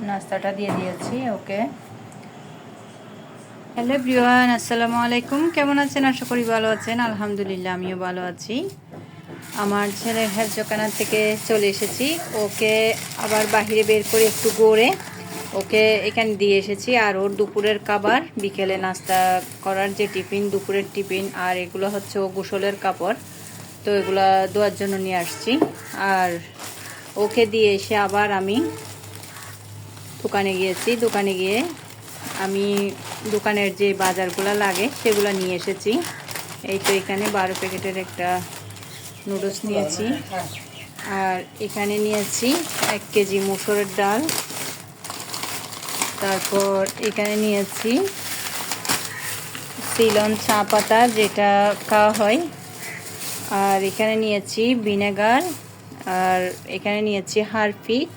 নাস্তাটা দিয়ে দিয়েছি ওকে। হ্যালো এভরিওয়ান, আসসালামু আলাইকুম। কেমন আছেন? আশা করি ভালো আছেন। আলহামদুলিল্লাহ আমিও ভালো আছি। আমার ছেলের হেফজখানা থেকে চলে এসেছি। ওকে আবার বাহিরে বের করে একটু গড়ে ওকে এখানে দিয়ে এসেছি। আর ওর দুপুরের খাবার, বিকেলে নাস্তা করার যে টিফিন, দুপুরের টিফিন, আর এগুলো হচ্ছে ও গোসলের কাপড়, তো এগুলা ধোয়ার জন্য নিয়ে আসছি। আর ওকে দিয়ে এসে আবার আমি দোকানে গিয়েছি। দোকানে গিয়ে আমি দোকানের যে বাজারগুলো লাগে সেগুলো নিয়ে এসেছি। এই তো এখানে 12 প্যাকেটের একটা নুডলস নিয়েছি। আর এখানে নিয়েছি 1 কেজি মুসুরের ডাল। তারপর এখানে নিয়েছি সিলন চা পাতা, যেটা খাওয়া হয়। আর এখানে নিয়েছি ভিনেগার। আর এখানে নিয়েছি হারপিক।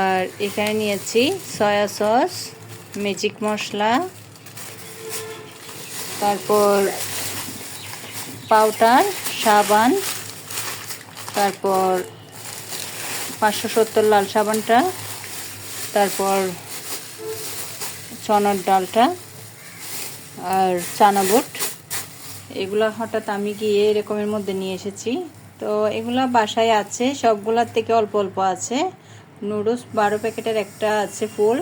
আর এখানে নিয়েছি সয়া সস, ম্যাজিক মশলা, তারপর পাউডার, সাবান, তারপর 570 লাল সাবানটা, তারপর চনার ডালটা, আর চানা বুট। এগুলো হঠাৎ আমি গিয়ে এরকমের মধ্যে নিয়ে এসেছি। তো এগুলা বাসায় আছে, সবগুলার থেকে অল্প অল্প আছে। নুডলস 12 প্যাকেটের একটা আছে ফুল।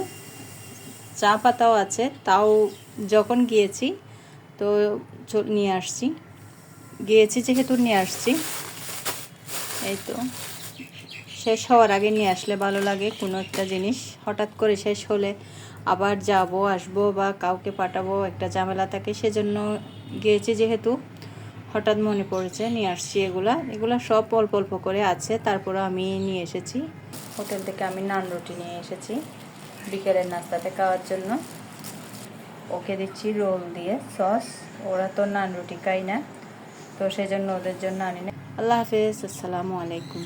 চা পাতাও আছে, তাও যখন গিয়েছি তো নিয়ে আসছি। গিয়েছি যেহেতু নিয়ে আসছি। এই তো শেষ হওয়ার আগে নিয়ে আসলে ভালো লাগে কোনো একটা জিনিস। হঠাৎ করে শেষ হলে আবার যাব আসবো বা কাউকে পাঠাবো, একটা ঝামেলা থাকে। সেজন্য গিয়েছি যেহেতু হঠাৎ মনে পড়েছে নিয়ে আসছি। এগুলা সব অল্প অল্প করে আছে। তারপরে আমি নিয়ে এসেছি হোটেল থেকে, আমি নান রুটি নিয়ে এসেছি বিকেলের নাস্তাতে খাওয়ার জন্য। ওকে দিচ্ছি রোল দিয়ে সস। ওরা তো নান রুটি খায় না, তো সেই জন্য ওদের জন্য আনি না। আল্লাহ হাফেজ, আসসালামু আলাইকুম।